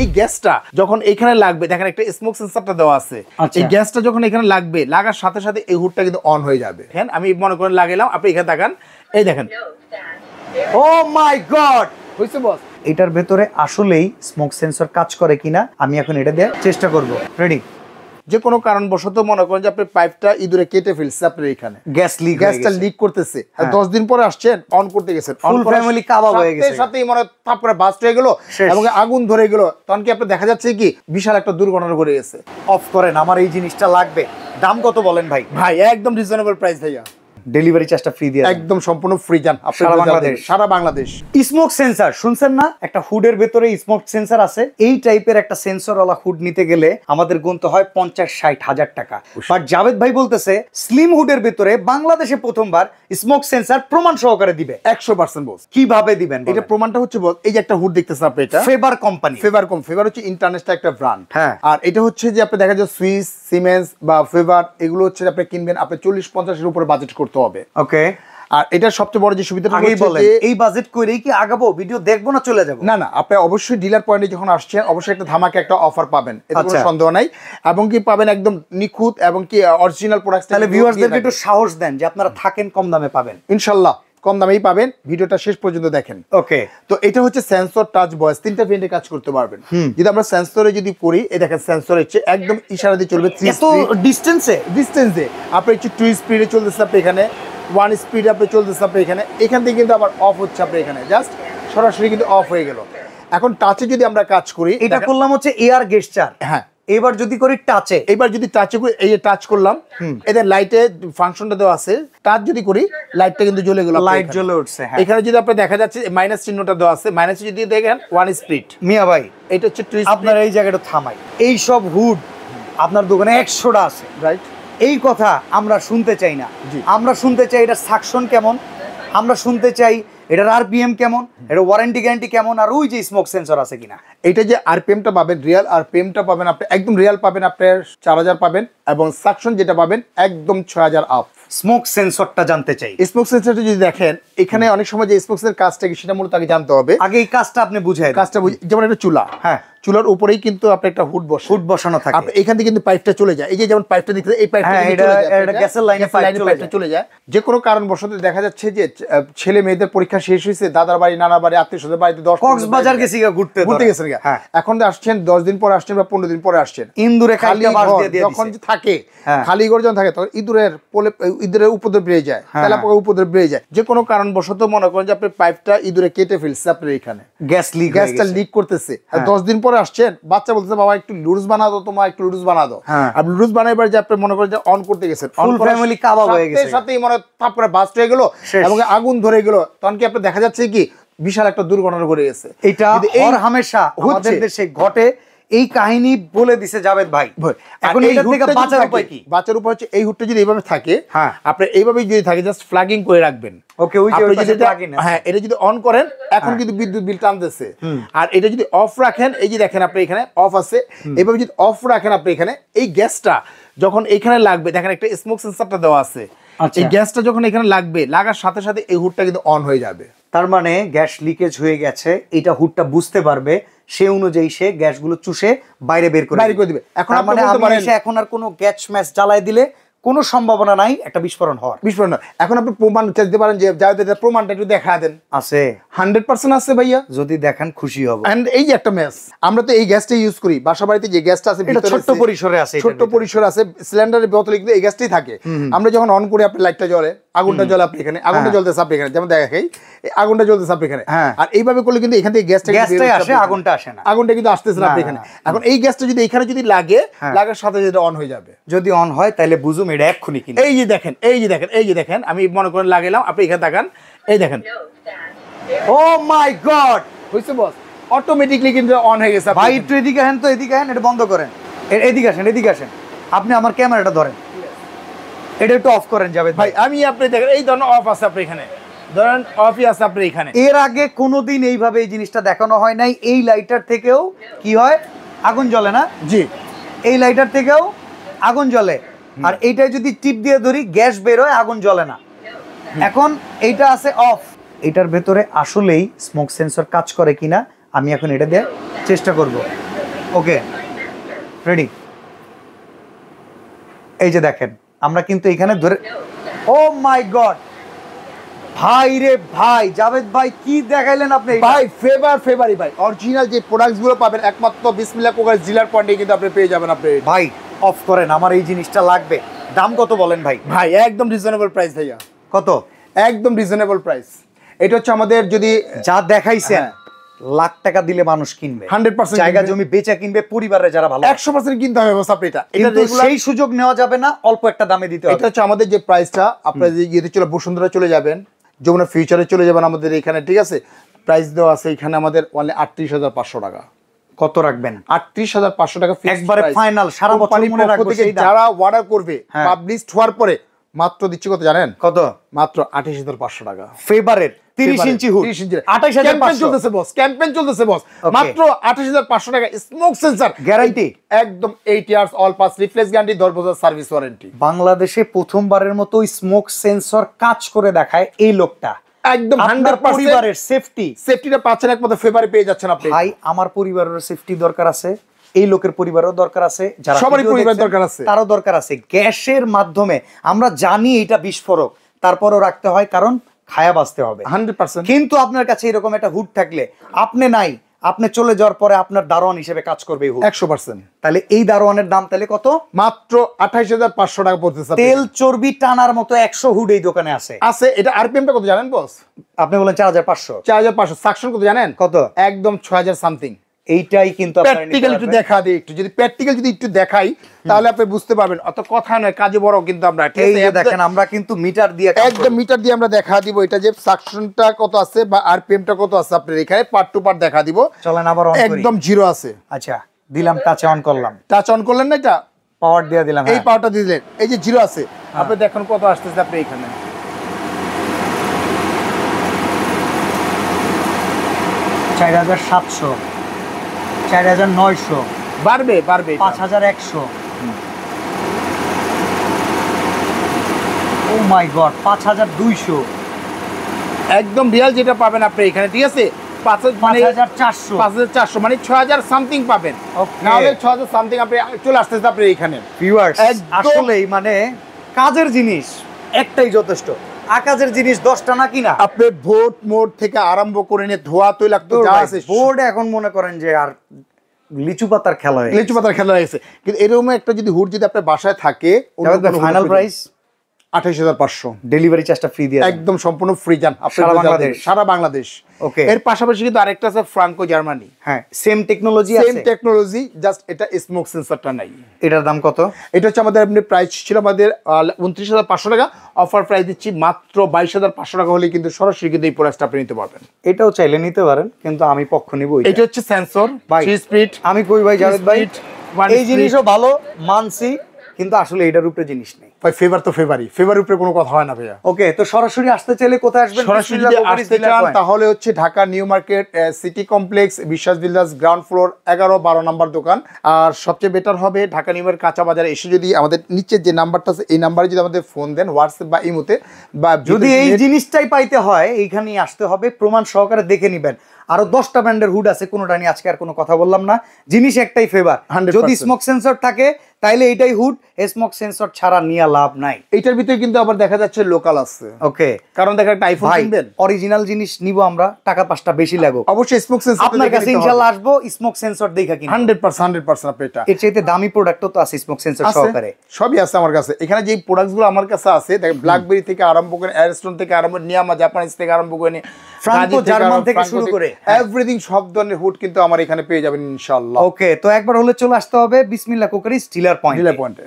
এই গ্যাসটা যখন এখানে লাগবে, দেখেন একটা স্মোক সেন্সরটা দেওয়া আছে, এই গ্যাসটা যখন এখানে লাগবে লাগার সাথে সাথে এই হুডটা কিন্তু অন হয়ে যাবে। দেখেন আমি মনে করেন লাগাইলাম, আপনি এখানে তাকান, এই দেখেন, ও মাই গড, হইছে বস। এটার ভেতরে আসলেই স্মোক সেন্সর কাজ করে কিনা আমি এখন এটা দিয়ে চেষ্টা করব। রেডি? যে কোনো কারণবশত মনে করেন যে আপনি পাইপটা ইঁদুরে কেটে ফেলছে, আপনার এখানে গ্যাসটা লিক করতেছে, 10 দিন পরে আসছেন অন করতে গেছেন, ফুল ফ্যামিলি কাবাব হয়ে গেছে, সাথেই মনে থাপ করে বাস্ট হয়ে গেল এবং আগুন ধরে গেল, তখন কি আপনি দেখা যাচ্ছে কি বিশাল একটা দুর্ঘটনা ঘটে গেছে। অফ করেন, আমার এই জিনিসটা লাগবে। দাম কত বলেন ভাই? ভাই একদম রিজনেবল প্রাইস ভাইয়া, ডেলিভারি চার্জটা ফ্রি দিয়ে একদম সম্পূর্ণ ফ্রি জান, সারা বাংলাদেশ। স্মোক সেন্সর শুনছেন না? একটা হুডের ভেতরে স্মোক সেন্সর আছে। এই টাইপের একটা সেন্সরওয়ালা হুড নিতে গেলে আমাদের গুনতে হয় 50-60 হাজার টাকা। বাট জাভেদ ভাই বলতেছে স্লিম হুডের ভেতরে বাংলাদেশে প্রথমবার স্মোক সেন্সর প্রমাণ সহকারে দিবে 100% বস। কিভাবে দিবেন? এটা প্রমাণটা হচ্ছে বস, এই যে একটা হুড দেখতেছেন আপনি, এটা ফেভার কোম্পানি। ফেভার হচ্ছে ইন্টারন্যাশনাল একটা ব্র্যান্ড। হ্যাঁ, আর এটা হচ্ছে যে আপনি দেখা যায় সুইস, সিমেন্স বা ফেভার, এগুলো হচ্ছে আপনি কিনবেন, আপনি 40-50 এর উপরে বাজেট করতে হবে। ওকে। আর এটা সবচেয়ে বড় যে সুবিধাটা হচ্ছে যে এই বাজেট করেই কি আগাবো, ভিডিও দেখবো না চলে যাবো? না না, আপনি অবশ্যই ডিলার পয়েন্টে যখন আসছেন অবশ্যই একটা ধামাকা একটা অফার পাবেন, এতে কোনো সন্দেহ নাই, এবং কি পাবেন একদম নিখুঁত এবং কি অরিজিনাল প্রোডাক্ট। তাহলে ভিউয়ার্সদেরকে একটু সাহস দেন যে আপনারা থাকেন কম দামে পাবেন, ইনশাআল্লাহ কম দামেই পাবেন। ভিডিওটা শেষ পর্যন্ত দেখেন। ওকে। তো এটা হচ্ছে সেন্সর, টাচ, ভয়েস, তিনটা ভেরিয়েন্টে কাজ করতে পারবেন। যদি আমরা সেন্সরে যদি করি, এই দেখেন সেন্সর হচ্ছে একদম ইশারা দিয়ে চলবে, এত ডিসটেন্সে আপনি হচ্ছে 2 স্পিডে চলতেছে, আপনি এখানে 1 স্পিডে আপনি চলতেছে, আপনি এখান থেকে কিন্তু আবার অফ হচ্ছে, আপনি এখানে জাস্ট সরাসরি কিন্তু অফ হয়ে গেল। এখন টাচে যদি আমরা কাজ করি, এটা করলাম হচ্ছে এয়ার গেস্টার। হ্যাঁ, এবার যদি করি টাচে, এবার যদি টাচে করি, এই যে টাচ করলাম, এদের লাইটে ফাংশনটা দেওয়া আছে, টাচ যদি করি লাইটটা কিন্তু জ্বলে গেল, লাইট জ্বলে উঠছে। হ্যাঁ, এখানে যদি আপনি দেখা যাচ্ছে মাইনাস চিহ্নটা দেওয়া আছে, মাইনাসে যদি দেখেন 1 স্পিড। মিয়া ভাই এটা হচ্ছে 2 স্পিড। আপনার এই জায়গাটা থামাই, এই সব হুড আপনার দোকানে 100টা আছে, রাইট? এই কথা আমরা শুনতে চাই না। আমরা শুনতে চাই এটা সাকশন কেমন, আমরা শুনতে চাই এটার আরপিএম কেমন, এটা ওয়ারেন্টি গ্যারান্টি কেমন, আর ওই যে স্মোক সেন্সর আছে কিনা। এটা যে আরপিএমটা পাবেন, রিয়েল আরপিএমটা পাবেন আপনি, একদম রিয়েল পাবেন, আপনার 4000 পাবেন, এবং সাকশন যেটা পাবেন একদম 6000 আপ। স্মোক সেন্সরটা জানতে চাই। স্মোক সেন্সরটা যদি দেখেন, এখানে অনেক সময় যে স্মোক সেন্সর কাজটা কি সেটা মূলত আগে জানতে হবে। আগে এই কাজটা আপনি বুঝাই, কাজটা যেমন একটা চুলা, হ্যাঁ, চুলার উপরেই কিন্তু আপনি একটা হুড বসানো থাকে, আপনি এখান থেকে কিন্তু পাইপটা চলে যায়, এই যে যেমন পাইপটা দেখতে, এই পাইপটা গ্যাসের লাইনে পাইপটা চলে যায়। যে কোনো কারণবশত দেখা যাচ্ছে যে ছেলে মেয়েদের পরীক্ষা শেষ হয়েছে, দাদার বাড়ি, নানার বাড়ি, আত্মীয়স্বজনের বাড়িতে কক্সবাজার গেছি ঘুরতে গেছেন, এখন আসছেন 10 দিন পরে আসছেন বা 15 দিন পরে আসছেন, ইন্দুরে খালি যখন থাকে, খালি ঘর যখন থাকে, তখন ইঁদুরের উপদ্রব বেড়ে যায়, তেলাপোকা উপদ্রব বেড়ে যায়। যে কোনো কারণবশত মনে করেন যে আপনি পাইপটা ইঁদুরে কেটে ফেলছে, আপনার এখানে গ্যাসটা লিক করতেছে, 10 দিন পরে আসছেন, বাচ্চা বলতেছে বাবা একটু লুডস বানা দাও, তোমার একটু লুডস বানা দাও, আর লুডস বানাইবার যে আপনি মনে করেন যে অন করতে গেছেন, ফুল ফ্যামিলি কাবাব হয়ে গেছে, সাথেই মনে থাপ করে বাস্ট হয়ে গেল এবং আগুন ধরে গেল, তখন কি আপনি দেখা যাচ্ছে কি বিশাল একটা দুর্ঘটনা ঘটে গেছে। এটা হর হামেশা আমাদের দেশে ঘটে, এই কাহিনী বলে দিছে জাভেদ ভাই। এখন এই থেকে বাঁচার উপায় কি? বাঁচার উপায় হচ্ছে এই হুডটা যদি এইভাবে থাকে, আপনি এইভাবেই যদি থাকে জাস্ট ফ্ল্যাগিং করে রাখবেন। ওকে, ওই যে ফ্ল্যাগিং, হ্যাঁ, এটা যদি অন করেন এখন কিন্তু বিদ্যুৎ বিল টানতেছে, আর এটা যদি অফ রাখেন, এই যে দেখেন আপনি এখানে অফ আছে, এইভাবে যদি অফ রাখেন আপনি এখানে, এই গ্যাসটা যখন এখানে লাগবে, দেখেন একটা স্মোক সেন্সরটা দেওয়া আছে, এই গ্যাসটা যখন এখানে লাগবে লাগার সাথে সাথে এই হুডটা কিন্তু অন হয়ে যাবে। তার মানে গ্যাস লিকেজ হয়ে গেছে, এটা হুডটা বুঝতে পারবে, সে অনুযায়ী সে গ্যাসগুলো চুষে বাইরে বের করে দিবে। এখন মানে এখন আর কোনো গ্যাস ম্যাচ জ্বালায় দিলে কোনো সম্ভাবনা নাই একটা বিস্ফোরণ হওয়ার। এখন আপনি প্রমাণ চাইতে পারেন যে প্রমাণটা একটু দেখা দেন। আছে, 100% আছে ভাইয়া, যদি দেখান খুশি হব। এন্ড এই যে একটা ম্যাচ, আমরা তো এই গ্যাসটা ইউজ করি বাসা বাড়িতে, যে গ্যাসটা আছে এটা ছোট্ট পরিসরে আছে, সিলিন্ডারের বোতলে কিন্তু এই গ্যাসটাই থাকে। আমরা যখন অন করি আপনি লাইটটা জ্বলে, আগুনটা জ্বলে, আপনি এখানে আগুনটা জ্বলতেছে, আপনি এখানে যেমন দেখাই আগুনটা জ্বলতেছে আপনি এখানে, আর এইভাবে করলে কিন্তু এখান থেকে গ্যাসটাই আসে, আগুনটা আসে না, আগুনটা কিন্তু আসতেছে না আপনি এখানে। এখন এই গ্যাসটা যদি এখানে যদি লাগে, লাগার সাথে যেটা অন হয়ে যাবে, যদি অন হয় তাহলে বুঝুম এটা এক্ষুনি কিনা। এই যে দেখেন, এই যে দেখেন আমি মনে করেন লাগাইলাম, আপনি এখানে তাকান, এই দেখেন, ও মাই গড, হইছে বস, অটোমেটিক্যালি কিন্তু অন হয়ে গেছে। ভাই একটু এদিকে আসেন, তো এদিকে আসেন, এটা বন্ধ করেন, এদিকে আসেন, আপনি আমার ক্যামেরাটা ধরেন, এটা একটু অফ করেন জাভেদ ভাই। আমি আপনি দেখেন এই ধরনের অফ আছে আপনি এখানে, ধরেন অফই আছে আপনি এখানে। এর আগে কোনোদিন এইভাবে এই জিনিসটা দেখানো হয় নাই। এই লাইটার থেকেও কি হয়, আগুন জ্বলে না? জি, এই লাইটার থেকেও আগুন জ্বলে, আর এইটা যদি টিপ দিয়ে ধরি গ্যাস বের হয়, আগুন জ্বলে না। এখন এইটা আছে অফ, এটার ভেতরে আসলেই স্মোক সেন্সর কাজ করে কিনা আমি এখন এটা দিয়ে চেষ্টা করব। Okay ready. এই যে দেখেন আমরা কিন্তু এখানে ধরে, ও মাই গড ভাই রে ভাই, জাভেদ ভাই কি দেখাইলেন আপনি ভাই? ফেভারি ভাই, অরিজিনাল যে প্রোডাক্টস গুলো পাবেন একমাত্র বিসমিল্লাহ কুকার জিলার পয়েন্টে কিন্তু আপনি পেয়ে যাবেন। আপনি ভাই অফ করেন, আমার এই জিনিসটা লাগবে। দাম কত বলেন ভাই? ভাই একদম রিজনেবল প্রাইস ভাইয়া। কত? একদম রিজনেবল প্রাইস। এটা হচ্ছে আমাদের যদি যা দেখাইছেন লাখ টাকা দিলে মানুষ কিনবে, 100% জায়গা জমি বেচা কিনবে, পরিবারে যারা ভালো 100% কিনতে হবে বস। আপনি এটা কিন্তু সেই সুযোগ নেওয়া যাবে না, অল্প একটা দামে দিতে হবে। এটা হচ্ছে আমাদের যে প্রাইসটা, আপনারা যে ইয়েতে চলে বসুন্ধরা চলে যাবেন, যমুনা ফিউচারে চলে যাবেন আমাদের এখানে, ঠিক আছে? প্রাইস দেওয়া আছে এখানে আমাদের অনলি 38,500 টাকা। কত রাখবেন? 38,500 টাকা একবারে ফাইনাল, সারা বছর মনে রাখবো। যারা অর্ডার করবে পাবলিশ হওয়ার পরে মাত্র দিচ্ছি কত জানেন? কত? মাত্র 28,500 টাকা। ফেভারের 30 ইঞ্চি হুড 28,500 চলতেছে বস, ক্যাম্পেইন চলতেছে বস। মাত্র 28,500 টাকা। স্মোক সেন্সর গ্যারান্টি একদম 8 years all pass replace guarantee, 10 বছর সার্ভিস ওয়ারেন্টি। বাংলাদেশে প্রথমবারের মতো স্মোক সেন্সর কাজ করে দেখায় এই লোকটা। একদম 100% পরিবারের সেফটিটা পাচ্ছেন একমাত্র ফেভারে পেয়ে যাচ্ছেন আপনি। ভাই আমার পরিবারের সেফটি দরকার আছে, এই লোকের পরিবারেরও দরকার আছে, যারা সবারই পরিবার দরকার আছে, তারও দরকার আছে। গ্যাসের মাধ্যমে আমরা জানি এটা বিস্ফোরক, তারপরও রাখতে হয় কারণ খায়া বাঁচতে হবে 100%। কিন্তু আপনার কাছে এরকম একটা হুড থাকলে, আপনি নাই, আপনি চলে যাওয়ার পরে আপনার দারোয়ান হিসেবে কাজ করবে এই হুড 100%। তাহলে এই দারোয়ানের দাম তাহলে কত? মাত্র 28,500 টাকা পড়তেছে। তেল চর্বি টানার মতো 100 হুড এই দোকানে আছে। এটা আরপিএমটা কত জানেন বস? আপনি বলেন 4,500। 4,500। সাকশন কত জানেন? কত? একদম 6,000 সামথিং। এইটাই কিন্তু প্র্যাকটিক্যাল একটু দেখা দিই, যদি প্র্যাকটিক্যাল যদি একটু দেখাই তাহলে আপনি বুঝতে পারবেন। অত কথা নয়, কাজে বড় কিন্তু আমরা। এই যে দেখেন আমরা কিন্তু মিটার দিয়ে একদম মিটার দিয়ে আমরা দেখা দিব এটা যে সাকশনটা কত আছে বা আরপিএমটা কত আছে আপনার এখানে পার্ট টু পার্ট দেখা দিব। চলেন আবার অন করি। একদম জিরো আছে। আচ্ছা দিলাম, টাচে অন করলাম। টাচ অন করলেন না? এটা পাওয়ার দিয়ে দিলাম। এই পাওয়ারটা দিলেন, এই যে জিরো আছে। আপনি দেখুন কত আসতেছে আপনি এখানে। 4,700, 4,900, বাড়বে 5,100। ও মাই গড 5,200। একদম রিয়াল যেটা পাবেন আপনি এখানে, ঠিক আছে? 5,400, 5,400 মানে 6,000 সামথিং পাবেন। না হলে 6,000 সামথিং আপনি চলে আসতেছে আপনি এখানে। ভিউয়ার্স আসলেই মানে কাজের জিনিস একটাই যথেষ্ট, আকাজের জিনিস 10টা না কিনা। আপনি ভোট মোড থেকে আরম্ভ করে নিয়ে ধোয়া তৈলাক্ত যা আছে, বোর্ড এখন মনে করেন যে আর লিচু পাতার খেলা হয়ে লিচু পাতার খেলা হয়েছে। কিন্তু এরকম একটা যদি হুড যদি আপনার বাসায় থাকে, ফাইনাল প্রাইস 28,500। ডেলিভারি চার্জটা ফ্রি দিয়ে একদম সম্পূর্ণ ফ্রি যান সারা বাংলাদেশ। ওকে, এর পাশাপাশি কিন্তু আরেকটা আছে ফ্রাঙ্কো জার্মানি। হ্যাঁ সেম টেকনোলজি আছে, সেম টেকনোলজি, জাস্ট এটা স্মোক সেন্সরটা নাই। এটার দাম কত? এটা হচ্ছে আমাদের এমনি প্রাইস ছিল আমাদের 29,500 টাকা, অফার প্রাইস দিচ্ছি মাত্র 22,500 টাকা হলে কিন্তু সরাসরি কিন্তু এই প্রোডাক্টটা আপনি নিতে পারবেন। এটাও চাইলে নিতে পারেন কিন্তু আমি পক্ষ নিব। এটা হচ্ছে সেন্সর 3 স্পিড। আমি কই ভাই জাভেদ ভাই এই জিনিসও ভালো মানছি, কিন্তু আসলে এটার উপরে জিনিস নেই ভাই। ফেভার তো ফেভারের উপরে কোনো কথা হয় না ভাইয়া। ওকে, তো সরাসরি আসতে চাইলে কোথায় আসবেন? সরাসরি যদি আসতে চান তাহলে হচ্ছে Dhaka new market city complex বিশ্বাস বিল্ডার্স গ্রাউন্ড ফ্লোর 11-12 নম্বর দোকান। আর সবচেয়ে বেটার হবে ঢাকা নিউ মার্কেট কাঁচা বাজারে এসে যদি আমাদের নিচের যে নাম্বারটা আছে এই নাম্বারে যদি আমাদের ফোন দেন, হোয়াটসঅ্যাপ বা ইমোতে, বা যদি এই জিনিসটাই পাইতে হয় এইখানেই আসতে হবে, প্রমাণ সহকারে দেখে নিবেন। আরো 10টা ব্র্যান্ডের হুড আছে, কোনোটা নিয়ে আজকে আর কোনো কথা বললাম না। জিনিস একটাই ফেভার, যদি স্মোক সেন্সর থাকে তাইলে এটাই হুড, স্মোক সেন্সর ছাড়া নিয়ে লাভ নাই। এইটার ভিতরে কিন্তু আবার দেখা যাচ্ছে লোকাল আছে। ওকে, কারণ দেখেন একটা আইফোন কিনবেন, অরিজিনাল জিনিস নিব আমরা, টাকা 5টা বেশি লাগবে, অবশ্যই স্মোক সেন্সর আপনার কাছে ইনশাআল্লাহ আসবো স্মোক সেন্সর দেখা কিনা। 100% আপনি এটা। এর চাইতে দামি প্রোডাক্টও তো আছে স্মোক সেন্সর সহকারে, সবই আছে আমার কাছে। এখানে যে প্রোডাক্টসগুলো আমার কাছে আছে দেখেন, ব্ল্যাকবেরি থেকে আরম্ভ করে এয়ারস্টোন থেকে আরম্ভ করে নিয়ামা জাপানিজ থেকে আরম্ভ করে নিয়ে ফ্রাঙ্কো জার্মান থেকে শুরু করে এভরিথিং সব ধরনের হুড কিন্তু আমার এখানে পেয়ে যাবেন ইনশাআল্লাহ। ওকে, তো একবার হলে চলে আসতে হবে বিসমিল্লাহ কুকারি স্টিলার পয়েন্টে।